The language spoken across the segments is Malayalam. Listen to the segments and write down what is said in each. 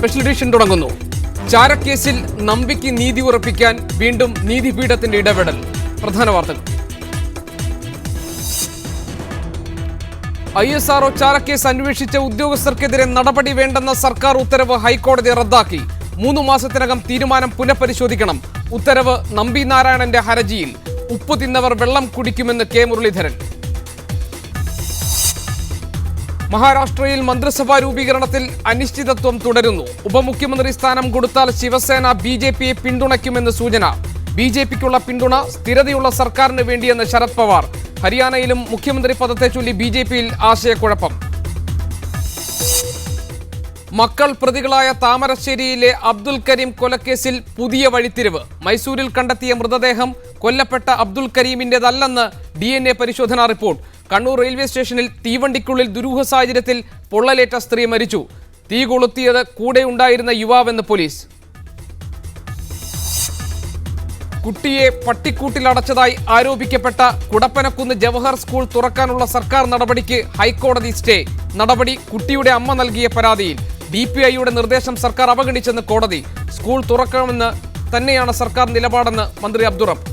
സ്പെഷ്യൽ എഡിഷൻ തുടങ്ങുന്നു. ചാരക്കേസിൽ നമ്പിക്ക് നീതി ഉറപ്പിക്കാൻ വീണ്ടും നീതിപീഠത്തിന്റെ ഇടപെടൽ. പ്രധാന വാർത്തകൾ. ISRO ചാരക്കേസ് അന്വേഷിച്ച ഉദ്യോഗസ്ഥർക്കെതിരെ നടപടി വേണ്ടെന്ന സർക്കാർ ഉത്തരവ് ഹൈക്കോടതി റദ്ദാക്കി. 3 മാസത്തിനകം തീരുമാനം പുനഃപരിശോധിക്കണം. ഉത്തരവ് നമ്പി നാരായണന്റെ ഹർജിയിൽ. ഉപ്പ് തിന്നവർ വെള്ളം കുടിക്കുമെന്ന് കെ മുരളീധരൻ. മഹാരാഷ്ട്രയിൽ മന്ത്രിസഭാ രൂപീകരണത്തിൽ അനിശ്ചിതത്വം തുടരുന്നു. ഉപമുഖ്യമന്ത്രി സ്ഥാനം കൊടുത്താൽ ശിവസേന BJPയെ പിന്തുണയ്ക്കുമെന്ന് സൂചന. BJPക്കുള്ള പിന്തുണ സ്ഥിരതയുള്ള സർക്കാരിന് വേണ്ടിയെന്ന് ശരത് പവാർ. ഹരിയാനയിലും മുഖ്യമന്ത്രി പദത്തെ ചൊല്ലി BJPയിൽ ആശയക്കുഴപ്പം. മക്കൾ പ്രതികളായ താമരശ്ശേരിയിലെ അബ്ദുൽ കരീം കൊലക്കേസിൽ പുതിയ വഴിത്തിരിവ്. മൈസൂരിൽ കണ്ടെത്തിയ മൃതദേഹം കൊല്ലപ്പെട്ട അബ്ദുൽ കരീമിന്റേതല്ലെന്ന് DNA പരിശോധനാ റിപ്പോർട്ട്. കണ്ണൂർ റെയിൽവേ സ്റ്റേഷനിൽ തീവണ്ടിക്കുള്ളിൽ ദുരൂഹ സാഹചര്യത്തിൽ പൊള്ളലേറ്റ സ്ത്രീ മരിച്ചു. തീ കൊളുത്തിയത് കൂടെ ഉണ്ടായിരുന്ന യുവാവെന്ന് പോലീസ്. കുട്ടിയെ പട്ടിക്കൂട്ടിലടച്ചതായി ആരോപിക്കപ്പെട്ട കുടപ്പനക്കുന്ന് ജവഹർ സ്കൂൾ തുറക്കാനുള്ള സർക്കാർ നടപടിക്ക് ഹൈക്കോടതി സ്റ്റേ. നടപടി കുട്ടിയുടെ അമ്മ നൽകിയ പരാതിയിൽ. DPIയുടെ നിർദ്ദേശം സർക്കാർ അവഗണിച്ചെന്ന് കോടതി. സ്കൂൾ തുറക്കണമെന്ന് തന്നെയാണ് സർക്കാർ നിലപാടെന്ന് മന്ത്രി അബ്ദുറബ്.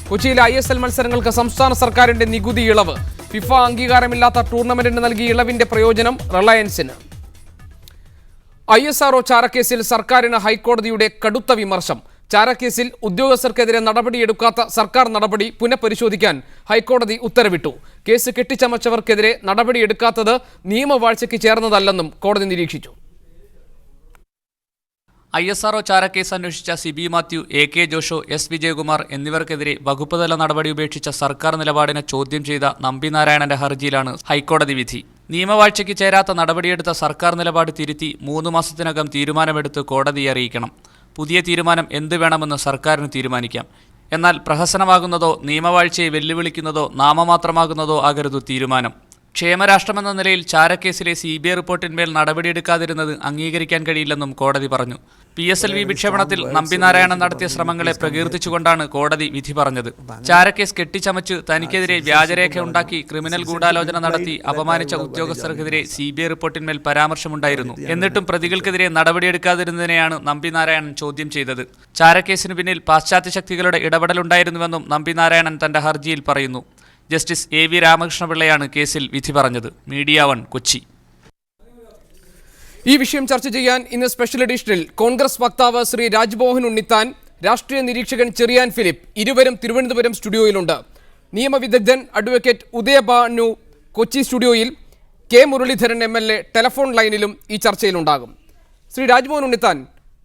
കൊച്ചിയിലെ ISL മത്സരങ്ങൾക്ക് സംസ്ഥാന സർക്കാരിന്റെ നികുതി ഇളവ്. ഫിഫ അംഗീകാരമില്ലാത്ത ടൂർണമെന്റിന് നൽകിയ ഇളവിന്റെ പ്രയോജനം റിലയൻസിന്. ISRO ചാരക്കേസിൽ സർക്കാരിന് ഹൈക്കോടതിയുടെ കടുത്ത വിമർശം. ചാരക്കേസിൽ ഉദ്യോഗസ്ഥർക്കെതിരെ നടപടിയെടുക്കാത്ത സർക്കാർ നടപടി പുനഃപരിശോധിക്കാൻ ഹൈക്കോടതി ഉത്തരവിട്ടു. കേസ് കെട്ടിച്ചമച്ചവർക്കെതിരെ നടപടിയെടുക്കാത്തത് നിയമവാഴ്ചയ്ക്ക് ചേർന്നതല്ലെന്നും കോടതി നിരീക്ഷിച്ചു. ISRO ചാരക്കേസ് അന്വേഷിച്ച സിബി മാത്യു, AK ജോഷോ, S വിജയകുമാർ എന്നിവർക്കെതിരെ വകുപ്പുതല നടപടി ഉപേക്ഷിച്ച സർക്കാർ നിലപാടിനെ ചോദ്യം ചെയ്ത നമ്പി നാരായണന്റെ ഹർജിയിലാണ് ഹൈക്കോടതി വിധി. നിയമവാഴ്ചയ്ക്ക് ചേരാത്ത നടപടിയെടുത്ത സർക്കാർ നിലപാട് തിരുത്തി 3 മാസത്തിനകം തീരുമാനമെടുത്ത് കോടതിയെ അറിയിക്കണം. പുതിയ തീരുമാനം എന്ത് വേണമെന്ന് സർക്കാരിന് തീരുമാനിക്കാം. എന്നാൽ പ്രഹസനമാകുന്നതോ നിയമവാഴ്ചയെ വെല്ലുവിളിക്കുന്നതോ നാമമാത്രമാകുന്നതോ ആകരുത് തീരുമാനം. ക്ഷേമരാഷ്ട്രമെന്ന നിലയിൽ ചാരക്കേസിലെ CBI റിപ്പോർട്ടിന്മേൽ നടപടിയെടുക്കാതിരുന്നത് അംഗീകരിക്കാൻ കഴിയില്ലെന്നും കോടതി പറഞ്ഞു. PSLV വിക്ഷേപണത്തിൽ നമ്പി നാരായണൻ നടത്തിയ ശ്രമങ്ങളെ പ്രകീർത്തിച്ചുകൊണ്ടാണ് കോടതി വിധി പറഞ്ഞത്. ചാരക്കേസ് കെട്ടിച്ചമച്ച് തനിക്കെതിരെ വ്യാജരേഖ ഉണ്ടാക്കി ക്രിമിനൽ ഗൂഢാലോചന നടത്തി അപമാനിച്ച ഉദ്യോഗസ്ഥർക്കെതിരെ CBI റിപ്പോർട്ടിന്മേൽ പരാമർശമുണ്ടായിരുന്നു. എന്നിട്ടും പ്രതികൾക്കെതിരെ നടപടിയെടുക്കാതിരുന്നതിനെയാണ് നമ്പി നാരായണൻ ചോദ്യം ചെയ്തത്. ചാരക്കേസിന് പിന്നിൽ പാശ്ചാത്യ ശക്തികളുടെ ഇടപെടലുണ്ടായിരുന്നുവെന്നും നമ്പി നാരായണൻ തന്റെ ഹർജിയിൽ പറയുന്നു. ജസ്റ്റിസ് AV രാമകൃഷ്ണപിള്ളയാണ് കേസിൽ വിധി പറഞ്ഞത്. മീഡിയ 1 കൊച്ചി. ഈ വിഷയം ചർച്ച ചെയ്യാൻ ഇന്ന് സ്പെഷ്യൽ എഡിഷനിൽ കോൺഗ്രസ് വക്താവ് ശ്രീ രാജ്മോഹൻ ഉണ്ണിത്താൻ, രാഷ്ട്രീയ നിരീക്ഷകൻ ചെറിയാൻ ഫിലിപ്പ്, ഇരുവരും തിരുവനന്തപുരം സ്റ്റുഡിയോയിലുണ്ട്. നിയമവിദഗ്ധൻ അഡ്വക്കേറ്റ് ഉദയഭാനു കൊച്ചി സ്റ്റുഡിയോയിൽ, കെ മുരളീധരൻ MLA ടെലിഫോൺ ലൈനിലും ഈ ചർച്ചയിലുണ്ടാകും. ശ്രീ രാജ്മോഹൻ ഉണ്ണിത്താൻ,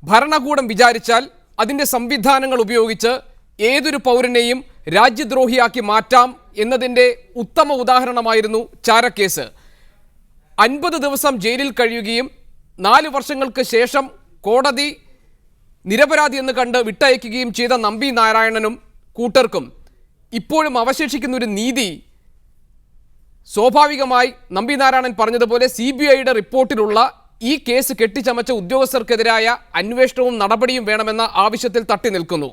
ഭരണകൂടം വിചാരിച്ചാൽ അതിൻ്റെ സംവിധാനങ്ങൾ ഉപയോഗിച്ച് ഏതൊരു പൗരനെയും രാജ്യദ്രോഹിയാക്കി മാറ്റാം എന്നതിൻ്റെ ഉത്തമ ഉദാഹരണമായിരുന്നു ചാരക്കേസ്. 50 ദിവസം ജയിലിൽ കഴിയുകയും 4 വർഷങ്ങൾക്ക് ശേഷം കോടതി നിരപരാധി എന്ന് കണ്ട് വിട്ടയക്കുകയും ചെയ്ത നമ്പി നാരായണനും കൂട്ടർക്കും ഇപ്പോഴും അവശേഷിക്കുന്ന ഒരു നീതി, സ്വാഭാവികമായി നമ്പി നാരായണൻ പറഞ്ഞതുപോലെ CBIയുടെ റിപ്പോർട്ടിലുള്ള ഈ കേസ് കെട്ടിച്ചമച്ച ഉദ്യോഗസ്ഥർക്കെതിരായ അന്വേഷണവും നടപടിയും വേണമെന്ന ആവശ്യത്തിൽ തട്ടി നിൽക്കുന്നു.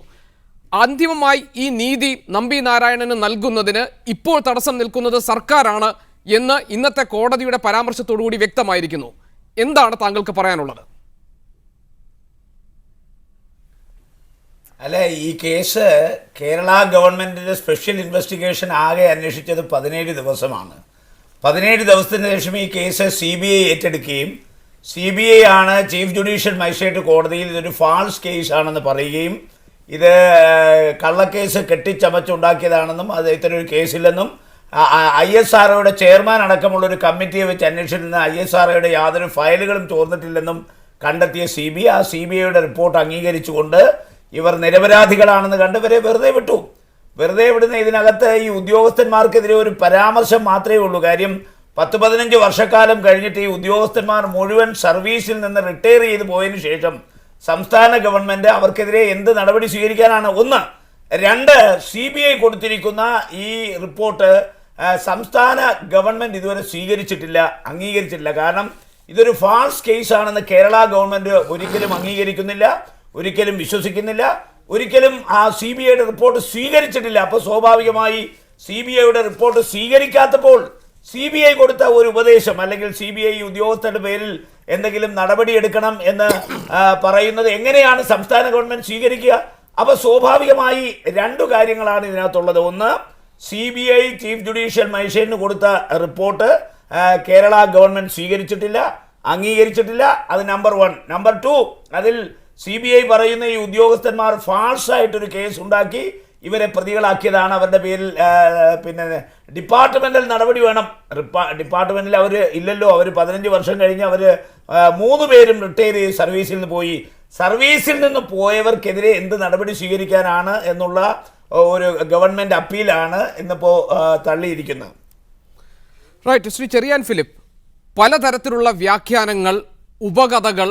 അന്തിമമായി ഈ നീതി നമ്പി നാരായണന് നൽകുന്നതിന് ഇപ്പോൾ തടസ്സം നിൽക്കുന്നത് സർക്കാരാണ് എന്ന് ഇന്നത്തെ കോടതിയുടെ പരാമർശത്തോടുകൂടി വ്യക്തമായിരിക്കുന്നു. എന്താണ് താങ്കൾക്ക് പറയാനുള്ളത്? അല്ല, ഈ കേസ് കേരള ഗവൺമെൻറ്റിൻ്റെ സ്പെഷ്യൽ ഇൻവെസ്റ്റിഗേഷൻ ആകെ അന്വേഷിച്ചത് 17 ദിവസമാണ്. 17 ദിവസത്തിന് ശേഷം ഈ കേസ് CBI ഏറ്റെടുക്കുകയും CBI ആണ് ചീഫ് ജുഡീഷ്യൽ മജിസ്ട്രേറ്റ് കോടതിയിൽ ഇതൊരു ഫാൾസ് കേസാണെന്ന് പറയുകയും ഇത് കള്ളക്കേസ് കെട്ടിച്ചമച്ചുണ്ടാക്കിയതാണെന്നും അത് ഇത്തരൊരു കേസില്ലെന്നും ISROയുടെ ചെയർമാൻ അടക്കമുള്ളൊരു കമ്മിറ്റിയെ വെച്ച് അന്വേഷിച്ചിരുന്ന ISROയുടെ യാതൊരു ഫയലുകളും ചോർന്നിട്ടില്ലെന്നും കണ്ടെത്തിയ CBI ആ CBIയുടെ റിപ്പോർട്ട് അംഗീകരിച്ചുകൊണ്ട് ഇവർ നിരപരാധികളാണെന്ന് കണ്ട് ഇവരെ വെറുതെ വിട്ടു. വെറുതെ വിടുന്ന ഇതിനകത്ത് ഈ ഉദ്യോഗസ്ഥന്മാർക്കെതിരെ ഒരു പരാമർശം മാത്രമേ ഉള്ളൂ. കാര്യം 10-15 വർഷക്കാലം കഴിഞ്ഞിട്ട് ഈ ഉദ്യോഗസ്ഥന്മാർ മുഴുവൻ സർവീസിൽ നിന്ന് റിട്ടയർ ചെയ്ത് പോയതിനു ശേഷം സംസ്ഥാന ഗവൺമെൻറ് അവർക്കെതിരെ എന്ത് നടപടി സ്വീകരിക്കാനാണ്? 1. 2, CBI കൊടുത്തിരിക്കുന്ന ഈ റിപ്പോർട്ട് സംസ്ഥാന ഗവൺമെൻറ് ഇതുവരെ സ്വീകരിച്ചിട്ടില്ല, അംഗീകരിച്ചിട്ടില്ല. കാരണം ഇതൊരു ഫാൾസ് കേസാണെന്ന് കേരള ഗവൺമെൻറ് ഒരിക്കലും അംഗീകരിക്കുന്നില്ല, ഒരിക്കലും വിശ്വസിക്കുന്നില്ല, ഒരിക്കലും ആ CBIയുടെ റിപ്പോർട്ട് സ്വീകരിച്ചിട്ടില്ല. അപ്പോൾ സ്വാഭാവികമായി CBIയുടെ റിപ്പോർട്ട് സ്വീകരിക്കാത്തപ്പോൾ CBI കൊടുത്ത ഒരു ഉപദേശം അല്ലെങ്കിൽ CBI ഉദ്യോഗസ്ഥരുടെ പേരിൽ എന്തെങ്കിലും നടപടിയെടുക്കണം എന്ന് പറയുന്നത് എങ്ങനെയാണ് സംസ്ഥാന ഗവൺമെൻറ് സ്വീകരിക്കുക? അപ്പോൾ സ്വാഭാവികമായി രണ്ടു കാര്യങ്ങളാണ് ഇതിനകത്തുള്ളത്. ഒന്ന്, CBI ചീഫ് ജുഡീഷ്യൽ മജിസ്ട്രേറ്റിന് കൊടുത്ത റിപ്പോർട്ട് കേരള ഗവൺമെൻറ് സ്വീകരിച്ചിട്ടില്ല, അംഗീകരിച്ചിട്ടില്ല. അത് നമ്പർ 1. നമ്പർ 2, അതിൽ CBI പറയുന്ന ഈ ഉദ്യോഗസ്ഥന്മാർ ഫാൾസായിട്ടൊരു കേസ് ഉണ്ടാക്കി ഇവരെ പ്രതികളാക്കിയതാണ്. അവരുടെ പേരിൽ പിന്നെ ഡിപ്പാർട്ട്മെൻ്റൽ നടപടി വേണം. ഡിപ്പാർട്ട്മെൻറ്റിൽ അവർ ഇല്ലല്ലോ. അവർ 15 വർഷം കഴിഞ്ഞ് അവർ 3 പേരും റിട്ടയർ ചെയ്ത് സർവീസിൽ നിന്ന് പോയി. സർവീസിൽ നിന്ന് പോയവർക്കെതിരെ എന്ത് നടപടി സ്വീകരിക്കാനാണ് എന്നുള്ള ഒരു ഗവൺമെൻറ് അപ്പീലാണ് ഇന്നിപ്പോൾ തള്ളിയിരിക്കുന്നത്. റൈറ്റ്. ശ്രീ ചെറിയാൻ ഫിലിപ്പ്, പലതരത്തിലുള്ള വ്യാഖ്യാനങ്ങൾ, ഉപകഥകൾ,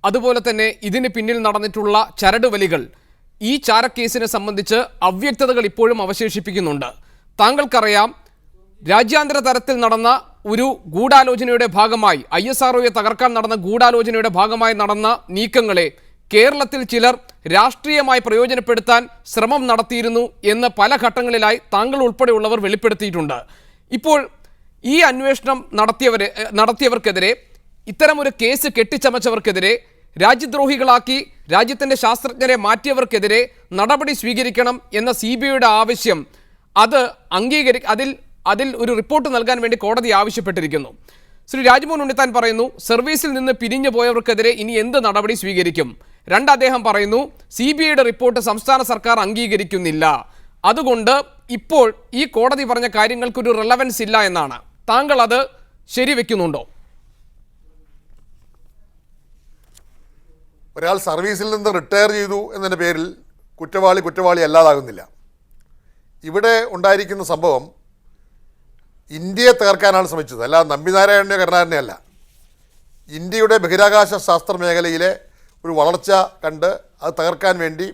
അതുപോലെ തന്നെ ഇതിന് പിന്നിൽ നടന്നിട്ടുള്ള ചരടുവലികൾ ഈ ചാരക്കേസിനെ സംബന്ധിച്ച് അവ്യക്തതകൾ ഇപ്പോഴും അവശേഷിപ്പിക്കുന്നുണ്ട്. താങ്കൾക്കറിയാം, രാജ്യാന്തര തലത്തിൽ നടന്ന ഒരു ഗൂഢാലോചനയുടെ ഭാഗമായി, ISROയെ തകർക്കാൻ നടന്ന ഗൂഢാലോചനയുടെ ഭാഗമായി നടന്ന നീക്കങ്ങളെ കേരളത്തിൽ ചിലർ രാഷ്ട്രീയമായി പ്രയോജനപ്പെടുത്താൻ ശ്രമം നടത്തിയിരുന്നു എന്ന് പല ഘട്ടങ്ങളിലായി താങ്കൾ ഉൾപ്പെടെയുള്ളവർ വെളിപ്പെടുത്തിയിട്ടുണ്ട്. ഇപ്പോൾ ഈ അന്വേഷണം നടത്തിയവർക്കെതിരെ, ഇത്തരമൊരു കേസ് കെട്ടിച്ചമച്ചവർക്കെതിരെ, രാജ്യദ്രോഹികളാക്കി രാജ്യത്തിൻ്റെ ശാസ്ത്രജ്ഞരെ മാറ്റിയവർക്കെതിരെ നടപടി സ്വീകരിക്കണം എന്ന CBIയുടെ ആവശ്യം, അത് അതിൽ ഒരു റിപ്പോർട്ട് നൽകാൻ വേണ്ടി കോടതി ആവശ്യപ്പെട്ടിരിക്കുന്നു. ശ്രീ രാജ്മോഹൻ ഉണ്ണിത്താൻ പറയുന്നു, സർവീസിൽ നിന്ന് പിരിഞ്ഞു പോയവർക്കെതിരെ ഇനി എന്ത് നടപടി സ്വീകരിക്കും? അദ്ദേഹം പറയുന്നു, CBIയുടെ റിപ്പോർട്ട് സംസ്ഥാന സർക്കാർ അംഗീകരിക്കുന്നില്ല, അതുകൊണ്ട് ഇപ്പോൾ ഈ കോടതി പറഞ്ഞ കാര്യങ്ങൾക്കൊരു റെലവൻസ് ഇല്ല എന്നാണ്. താങ്കൾ അത് ശരിവെക്കുന്നുണ്ടോ? ഒരാൾ സർവീസിൽ നിന്ന് റിട്ടയർ ചെയ്തു എന്നതിൻ്റെ പേരിൽ കുറ്റവാളി അല്ലാതാകുന്നില്ല. ഇവിടെ ഉണ്ടായിരിക്കുന്ന സംഭവം ഇന്ത്യയെ തകർക്കാനാണ് ശ്രമിച്ചത്, അല്ല നമ്പിനാരായണനെ കരുണാകരനെ അല്ല. ഇന്ത്യയുടെ ബഹിരാകാശ ശാസ്ത്ര മേഖലയിലെ ഒരു വളർച്ച കണ്ട് അത് തകർക്കാൻ വേണ്ടി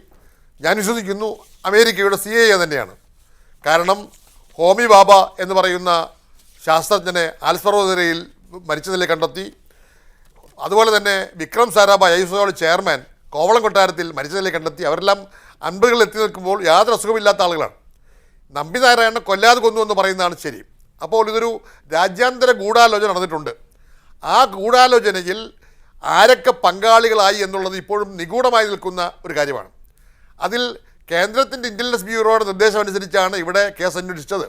ഞാൻ വിശ്വസിക്കുന്നു അമേരിക്കയുടെ CIA തന്നെയാണ്. കാരണം ഹോമി ബാബ എന്ന് പറയുന്ന ശാസ്ത്രജ്ഞനെ ആൽസ്പർവതയിൽ മരിച്ച നിലയിൽ കണ്ടെത്തി. അതുപോലെ തന്നെ വിക്രം സാരാഭായ് ISRO ചെയർമാൻ കോവളം കൊട്ടാരത്തിൽ മരിച്ച നിലയിൽ കണ്ടെത്തി. അവരെല്ലാം 50കളിൽ എത്തി നിൽക്കുമ്പോൾ യാതൊരു അസുഖമില്ലാത്ത ആളുകളാണ്. നമ്പിനാരായണനെ കൊല്ലാതെ കൊന്നു എന്ന് പറയുന്നതാണ് ശരി. അപ്പോൾ ഇതൊരു രാജ്യാന്തര ഗൂഢാലോചന നടന്നിട്ടുണ്ട്. ആ ഗൂഢാലോചനയിൽ ആരൊക്കെ പങ്കാളികളായി എന്നുള്ളത് ഇപ്പോഴും നിഗൂഢമായി നിൽക്കുന്ന ഒരു കാര്യമാണ്. അതിൽ കേന്ദ്രത്തിൻ്റെ ഇൻ്റലിജൻസ് ബ്യൂറോയുടെ നിർദ്ദേശം അനുസരിച്ചാണ് ഇവിടെ കേസ് അന്വേഷിച്ചത്.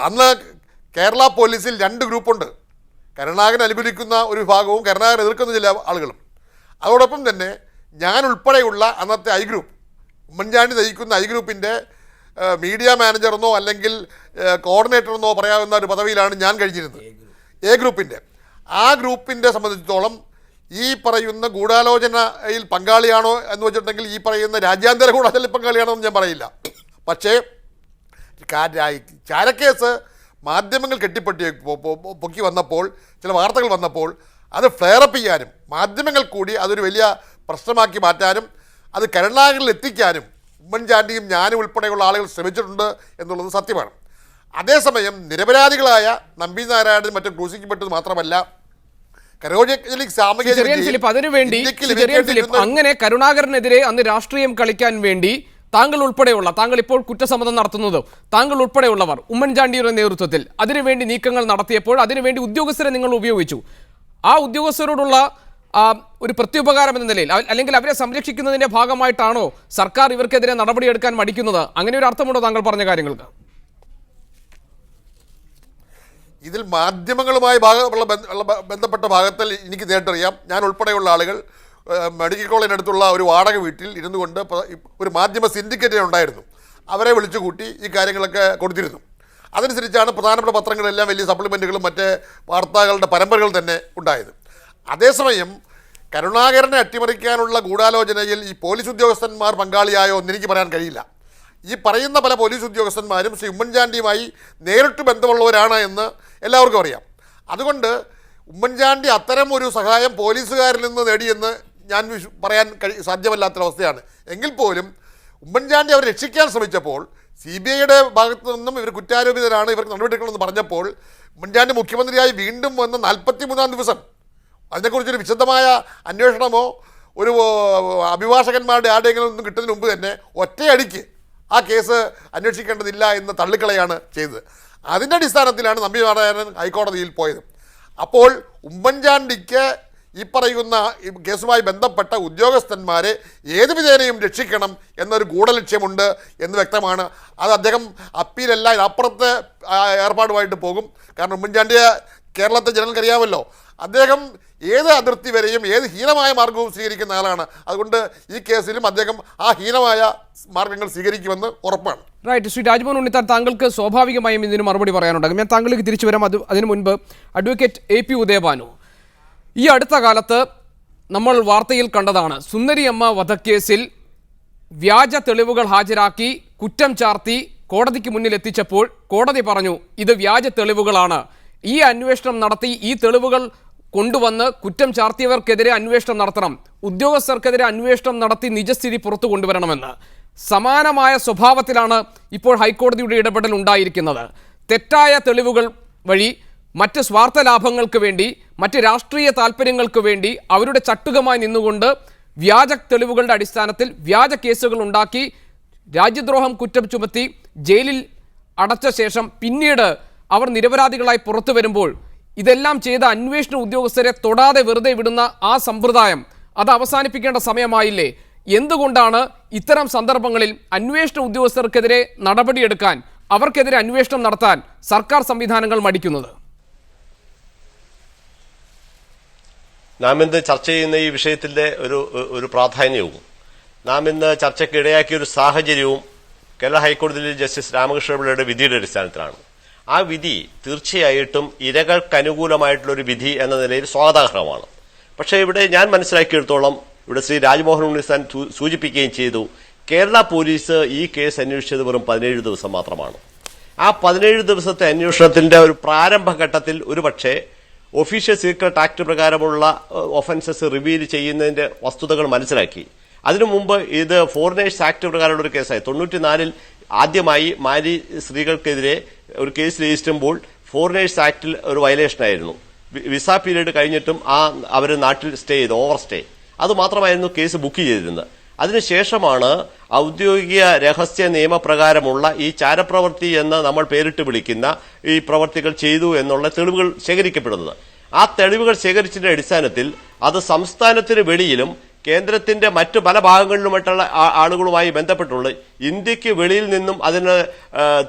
അന്ന് കേരള പോലീസിൽ 2 ഗ്രൂപ്പുണ്ട്. കരുണാകരൻ അനുകൂലിക്കുന്ന ഒരു വിഭാഗവും കരുണാകരൻ എതിർക്കുന്ന ചില ആളുകളും. അതോടൊപ്പം തന്നെ ഞാൻ ഉൾപ്പെടെയുള്ള അന്നത്തെ ഗ്രൂപ്പ്, ഉമ്മൻചാണ്ടി നയിക്കുന്ന ഗ്രൂപ്പിൻ്റെ മീഡിയ മാനേജറെന്നോ അല്ലെങ്കിൽ കോർഡിനേറ്ററെന്നോ പറയാവുന്ന ഒരു പദവിയിലാണ് ഞാൻ കഴിഞ്ഞിരുന്നത്. ഗ്രൂപ്പിൻ്റെ ആ ഗ്രൂപ്പിൻ്റെ സംബന്ധിച്ചിടത്തോളം ഈ പറയുന്ന ഗൂഢാലോചനയിൽ പങ്കാളിയാണോ എന്ന് വെച്ചിട്ടുണ്ടെങ്കിൽ ഈ പറയുന്ന രാജ്യാന്തര ഗൂഢാലോചന പങ്കാളിയാണോ എന്ന് ഞാൻ പറയില്ല. പക്ഷേ ചാരക്കേസ് മാധ്യമങ്ങൾ പൊക്കി വന്നപ്പോൾ, ചില വാർത്തകൾ വന്നപ്പോൾ അത് ഫ്ലെയറപ്പ് ചെയ്യാനും മാധ്യമങ്ങൾ കൂടി അതൊരു വലിയ പ്രശ്നമാക്കി മാറ്റാനും അത് കരുണാകരനിൽ എത്തിക്കാനും ഉമ്മൻചാണ്ടിയും ഞാനും ഉൾപ്പെടെയുള്ള ആളുകൾ ശ്രമിച്ചിട്ടുണ്ട് എന്നുള്ളത് സത്യമാണ്. അതേസമയം നിരപരാധികളായ നമ്പിനാരായണൻ മറ്റും ക്രൂശിക്കപ്പെട്ടത് മാത്രമല്ല, അങ്ങനെ കരുണാകരനെതിരെ അന്ന് രാഷ്ട്രീയം കളിക്കാൻ വേണ്ടി താങ്കൾ ഉൾപ്പെടെയുള്ള, താങ്കൾ ഇപ്പോൾ കുറ്റസമ്മതം നടത്തുന്നത് താങ്കൾ ഉൾപ്പെടെയുള്ളവർ ഉമ്മൻചാണ്ടിയുടെ നേതൃത്വത്തിൽ അതിനുവേണ്ടി നീക്കങ്ങൾ നടത്തിയപ്പോൾ അതിനുവേണ്ടി ഉദ്യോഗസ്ഥരെ നിങ്ങൾ ഉപയോഗിച്ചു. ആ ഉദ്യോഗസ്ഥരോടുള്ള ഒരു പ്രത്യുപകാരം എന്ന നിലയിൽ, അല്ലെങ്കിൽ അവരെ സംരക്ഷിക്കുന്നതിന്റെ ഭാഗമായിട്ടാണോ സർക്കാർ ഇവർക്കെതിരെ നടപടിയെടുക്കാൻ മടിക്കുന്നത്? അങ്ങനെ ഒരു അർത്ഥമുണ്ടോ താങ്കൾ പറഞ്ഞ കാര്യങ്ങൾക്ക്? ഇതിൽ മാധ്യമങ്ങളുമായി ബന്ധപ്പെട്ട ഭാഗത്തിൽ എനിക്ക് നേരിട്ടറിയാം. ഞാൻ ഉൾപ്പെടെയുള്ള ആളുകൾ മെഡിക്കൽ കോളേജിനടുത്തുള്ള ഒരു വാടക വീട്ടിൽ ഇരുന്നു കൊണ്ട് ഒരു മാധ്യമ സിൻഡിക്കേറ്റ് ഉണ്ടായിരുന്നു. അവരെ വിളിച്ചു കൂട്ടി ഈ കാര്യങ്ങളൊക്കെ കൊടുത്തിരുന്നു. അതനുസരിച്ചാണ് പ്രധാനപ്പെട്ട പത്രങ്ങളെല്ലാം വലിയ സപ്ലിമെൻറ്റുകളും മറ്റ് വാർത്തകളുടെ പരമ്പരകൾ തന്നെ ഉണ്ടായത്. അതേസമയം കരുണാകരനെ അട്ടിമറിക്കാനുള്ള ഗൂഢാലോചനയിൽ ഈ പോലീസ് ഉദ്യോഗസ്ഥന്മാർ പങ്കാളിയായോ എന്നെനിക്ക് പറയാൻ കഴിയില്ല. ഈ പറയുന്ന പല പോലീസ് ഉദ്യോഗസ്ഥന്മാരും ശ്രീ ഉമ്മൻചാണ്ടിയുമായി നേരിട്ട് ബന്ധമുള്ളവരാണ് എന്ന് എല്ലാവർക്കും അറിയാം. അതുകൊണ്ട് ഉമ്മൻചാണ്ടി അത്തരം ഒരു സഹായം പോലീസുകാരിൽ നിന്ന് നേടിയെന്ന് ഞാൻ പറയാൻ സാധ്യമല്ലാത്തൊരവസ്ഥയാണ്. എങ്കിൽ പോലും ഉമ്മൻചാണ്ടി അവരെ രക്ഷിക്കാൻ ശ്രമിച്ചപ്പോൾ CBIയുടെ ഭാഗത്തു നിന്നും ഇവർ കുറ്റാരോപിതരാണ്, ഇവർക്ക് നടപടിയെടുക്കണമെന്ന് പറഞ്ഞപ്പോൾ ഉമ്മൻചാണ്ടി മുഖ്യമന്ത്രിയായി വീണ്ടും വന്ന 43-ാം ദിവസം അതിനെക്കുറിച്ചൊരു വിശദമായ അന്വേഷണമോ ഒരു അഭിഭാഷകന്മാരുടെ ആരുടെയെങ്കിലും ഒന്നും കിട്ടുന്നതിന് മുമ്പ് തന്നെ ഒറ്റയടിക്ക് ആ കേസ് അന്വേഷിക്കേണ്ടതില്ല എന്ന് തള്ളിക്കളയാണ് ചെയ്തത്. അതിൻ്റെ അടിസ്ഥാനത്തിലാണ് നമ്പിനാരായണൻ ഹൈക്കോടതിയിൽ പോയത്. അപ്പോൾ ഉമ്മൻചാണ്ടിക്ക് ഈ പറയുന്ന ഈ കേസുമായി ബന്ധപ്പെട്ട ഉദ്യോഗസ്ഥന്മാരെ ഏത് വിധേനയും രക്ഷിക്കണം എന്നൊരു ഗൂഢലക്ഷ്യമുണ്ട് എന്ന് വ്യക്തമാണ്. അത് അദ്ദേഹം അപ്പീലല്ല, ഇതിനപ്പുറത്തെ ഏർപ്പാടുമായിട്ട് പോകും. കാരണം ഉമ്മൻചാണ്ടിയെ കേരളത്തെ ജനങ്ങൾക്ക് അറിയാമല്ലോ. അദ്ദേഹം ഏത് അതിർത്തി വരെയും ഏത് ഹീനമായ മാർഗവും സ്വീകരിക്കുന്ന ആളാണ്. അതുകൊണ്ട് ഈ കേസിലും അദ്ദേഹം ആ ഹീനമായ മാർഗങ്ങൾ സ്വീകരിക്കുമെന്ന് ഉറപ്പാണ്. റൈറ്റ്. ശ്രീ രാജ്മോഹൻ ഉണ്ണിത്താൻ, താങ്കൾക്ക് സ്വാഭാവികമായും ഇതിന് മറുപടി പറയാനുണ്ടാകും. ഞാൻ താങ്കളിലേക്ക് തിരിച്ചു വരാം. അതിനു മുൻപ് അഡ്വക്കേറ്റ് AP ഉദയഭാനു, ഈ അടുത്ത കാലത്ത് നമ്മൾ വാർത്തയിൽ കണ്ടതാണ്, സുന്ദരിയമ്മ വധക്കേസിൽ വ്യാജ തെളിവുകൾ ഹാജരാക്കി കുറ്റം ചാർത്തി കോടതിക്ക് മുന്നിൽ എത്തിച്ചപ്പോൾ കോടതി പറഞ്ഞു ഇത് വ്യാജ തെളിവുകളാണ്, ഈ അന്വേഷണം നടത്തി ഈ തെളിവുകൾ കൊണ്ടുവന്ന് കുറ്റം ചാർത്തിയവർക്കെതിരെ അന്വേഷണം നടത്തണം, ഉദ്യോഗസ്ഥർക്കെതിരെ അന്വേഷണം നടത്തി നിജസ്ഥിതി പുറത്തു കൊണ്ടുവരണമെന്ന്. സമാനമായ സ്വഭാവത്തിലാണ് ഇപ്പോൾ ഹൈക്കോടതിയുടെ ഇടപെടൽ ഉണ്ടായിരിക്കുന്നത്. തെറ്റായ തെളിവുകൾ വഴി മറ്റ് സ്വാർത്ഥ ലാഭങ്ങൾക്ക് വേണ്ടി, മറ്റ് രാഷ്ട്രീയ താല്പര്യങ്ങൾക്ക് വേണ്ടി അവരുടെ ചട്ടുകമായി നിന്നുകൊണ്ട് വ്യാജ തെളിവുകളുടെ അടിസ്ഥാനത്തിൽ വ്യാജ കേസുകൾ ഉണ്ടാക്കി രാജ്യദ്രോഹം കുറ്റം ചുമത്തി ജയിലിൽ അടച്ച ശേഷം പിന്നീട് അവർ നിരപരാധികളായി പുറത്തു വരുമ്പോൾ ഇതെല്ലാം ചെയ്ത അന്വേഷണ ഉദ്യോഗസ്ഥരെ തൊടാതെ വെറുതെ വിടുന്ന ആ സമ്പ്രദായം അത് അവസാനിപ്പിക്കേണ്ട സമയമായില്ലേ? എന്തുകൊണ്ടാണ് ഇത്തരം സന്ദർഭങ്ങളിൽ അന്വേഷണ ഉദ്യോഗസ്ഥർക്കെതിരെ നടപടിയെടുക്കാൻ, അവർക്കെതിരെ അന്വേഷണം നടത്താൻ സർക്കാർ സംവിധാനങ്ങൾ മടിക്കുന്നത്? നാം ഇന്ന് ചർച്ച ചെയ്യുന്ന ഈ വിഷയത്തിന്റെ ഒരു പ്രാധാന്യവും നാം ഇന്ന് ചർച്ചയ്ക്ക് ഇടയാക്കിയ ഒരു സാഹചര്യവും കേരള ഹൈക്കോടതിയിൽ ജസ്റ്റിസ് രാമകൃഷ്ണപിള്ളയുടെ വിധിയുടെ അടിസ്ഥാനത്തിലാണ്. ആ വിധി തീർച്ചയായിട്ടും ഇരകൾക്ക് അനുകൂലമായിട്ടുള്ള ഒരു വിധി എന്ന നിലയിൽ സ്വാഗതാർഹമാണ്. പക്ഷേ ഇവിടെ ഞാൻ മനസ്സിലാക്കിയെടുത്തോളം ഇവിടെ ശ്രീ രാജ്മോഹൻ ഉണ്ണിത്താൻ സൂചിപ്പിക്കുകയും ചെയ്തു, കേരള പോലീസ് ഈ കേസ് അന്വേഷിച്ചത് വെറും 17 ദിവസം മാത്രമാണ്. ആ 17 ദിവസത്തെ അന്വേഷണത്തിന്റെ ഒരു പ്രാരംഭഘട്ടത്തിൽ ഒരുപക്ഷെ ഒഫീഷ്യൽ സീക്രട്ട് ആക്ട് പ്രകാരമുള്ള ഒഫൻസസ് റിവീൽ ചെയ്യുന്നതിന്റെ വസ്തുതകൾ മനസ്സിലാക്കി. അതിനു മുമ്പ് ഇത് ഫോറിനേഴ്സ് ആക്ട് പ്രകാരമുള്ള ഒരു കേസായി 94 ആദ്യമായി മാരി സ്ത്രീകൾക്കെതിരെ ഒരു കേസ് രജിസ്റ്റർ ചെയ്യുമ്പോൾ ഫോറിനേഴ്സ് ആക്ടിൽ ഒരു വയലേഷനായിരുന്നു. വിസ പീരീഡ് കഴിഞ്ഞിട്ടും അവർ നാട്ടിൽ സ്റ്റേ ചെയ്ത് ഓവർ സ്റ്റേ, അതുമാത്രമായിരുന്നു കേസ് ബുക്ക് ചെയ്തിരുന്നത്. അതിനുശേഷമാണ് ഔദ്യോഗിക രഹസ്യ നിയമപ്രകാരമുള്ള ഈ ചാരപ്രവൃത്തി എന്ന് നമ്മൾ പേരിട്ട് വിളിക്കുന്ന ഈ പ്രവർത്തികൾ ചെയ്തു എന്നുള്ള തെളിവുകൾ ശേഖരിക്കപ്പെടുന്നത്. ആ തെളിവുകൾ ശേഖരിച്ചതിന്റെ അടിസ്ഥാനത്തിൽ അത് സംസ്ഥാനത്തിന് വെളിയിലും കേന്ദ്രത്തിന്റെ മറ്റു പല ഭാഗങ്ങളിലുമായിട്ടുള്ള ആളുകളുമായി ബന്ധപ്പെട്ടുള്ള ഇന്ത്യക്ക് വെളിയിൽ നിന്നും അതിന്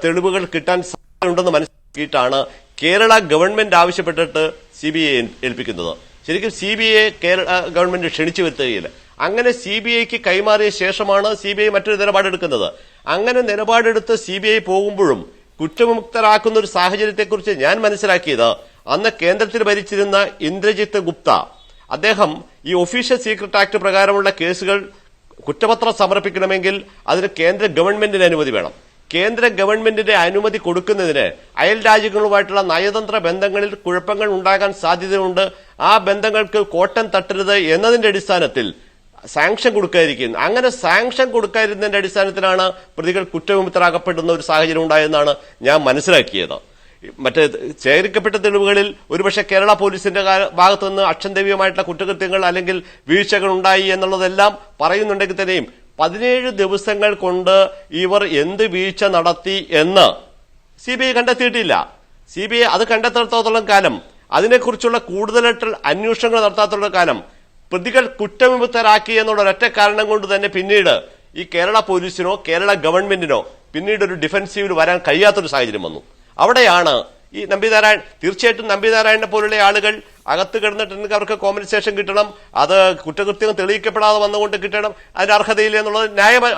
തെളിവുകൾ കിട്ടാൻ സാധ്യതയുണ്ടെന്ന് മനസ്സിലാക്കിയിട്ടാണ് കേരള ഗവൺമെന്റ് ആവശ്യപ്പെട്ടിട്ട് CBI ഏൽപ്പിക്കുന്നത്. ശരിക്കും CBI കേരള ഗവൺമെന്റ് ക്ഷണിച്ചു വരുത്തുകയില്ല. അങ്ങനെ CBIക്ക് കൈമാറിയ ശേഷമാണ് CBI മറ്റൊരു നിലപാടെടുക്കുന്നത്. അങ്ങനെ നിലപാടെടുത്ത് CBI പോകുമ്പോഴും കുറ്റവിമുക്തരാക്കുന്ന ഒരു സാഹചര്യത്തെക്കുറിച്ച് ഞാൻ മനസ്സിലാക്കിയത്, അന്ന് കേന്ദ്രത്തിൽ ഭരിച്ചിരുന്ന ഇന്ദ്രജിത്ത് ഗുപ്ത, അദ്ദേഹം ഈ ഒഫീഷ്യൽ സീക്രട്ട് ആക്ട് പ്രകാരമുള്ള കേസുകൾ കുറ്റപത്രം സമർപ്പിക്കണമെങ്കിൽ അതിന് കേന്ദ്ര ഗവൺമെന്റിന് അനുമതി വേണം. കേന്ദ്ര ഗവൺമെന്റിന്റെ അനുമതി കൊടുക്കുന്നതിന് അയൽ രാജ്യങ്ങളുമായിട്ടുള്ള നയതന്ത്ര ബന്ധങ്ങളിൽ കുഴപ്പങ്ങൾ ഉണ്ടാകാൻ സാധ്യതയുണ്ട്. ആ ബന്ധങ്ങൾക്ക് കോട്ടം തട്ടരുത് എന്നതിന്റെ അടിസ്ഥാനത്തിൽ സാങ്ഷൻ കൊടുക്കാതിരിക്കുന്നു. അങ്ങനെ സാങ്ഷൻ കൊടുക്കാതിരുന്നതിന്റെ അടിസ്ഥാനത്തിലാണ് പ്രതികൾ കുറ്റവിമുക്തരാക്കപ്പെടുന്ന ഒരു സാഹചര്യം ഉണ്ടായെന്നാണ് ഞാൻ മനസ്സിലാക്കിയത്. മറ്റേ ശേഖരിക്കപ്പെട്ട തെളിവുകളിൽ ഒരുപക്ഷെ കേരള പോലീസിന്റെ ഭാഗത്തുനിന്ന് അക്ഷന്തവ്യമായിട്ടുള്ള കുറ്റകൃത്യങ്ങൾ അല്ലെങ്കിൽ വീഴ്ചകൾ ഉണ്ടായി എന്നുള്ളതെല്ലാം പറയുന്നുണ്ടെങ്കിൽ തന്നെയും 17 ദിവസങ്ങൾ കൊണ്ട് ഇവർ എന്ത് വീഴ്ച നടത്തി എന്ന് CBI കണ്ടെത്തിയിട്ടില്ല. CBI അത് കണ്ടെത്താത്തോളം കാലം, അതിനെക്കുറിച്ചുള്ള കൂടുതലായിട്ട് അന്വേഷണങ്ങൾ നടത്താത്തുള്ള കാലം, പ്രതികൾ കുറ്റവിമുക്തരാക്കി എന്നുള്ള ഒരൊറ്റ കാരണം കൊണ്ട് തന്നെ പിന്നീട് ഈ കേരള പോലീസിനോ കേരള ഗവൺമെന്റിനോ പിന്നീട് ഒരു ഡിഫൻസീവിൽ വരാൻ കഴിയാത്തൊരു സാഹചര്യം വന്നു. അവിടെയാണ് ഈ നമ്പിനാരായൺ, തീർച്ചയായിട്ടും നമ്പിനാരായണനെ പോലുള്ള ആളുകൾ അകത്ത് കിടന്നിട്ടുണ്ടെങ്കിൽ അവർക്ക് കോമ്പൻസേഷൻ കിട്ടണം, അത് കുറ്റകൃത്യം തെളിയിക്കപ്പെടാതെ വന്നുകൊണ്ട് കിട്ടണം, അതിന് അർഹതയില്ല എന്നുള്ളത് ന്യായമായ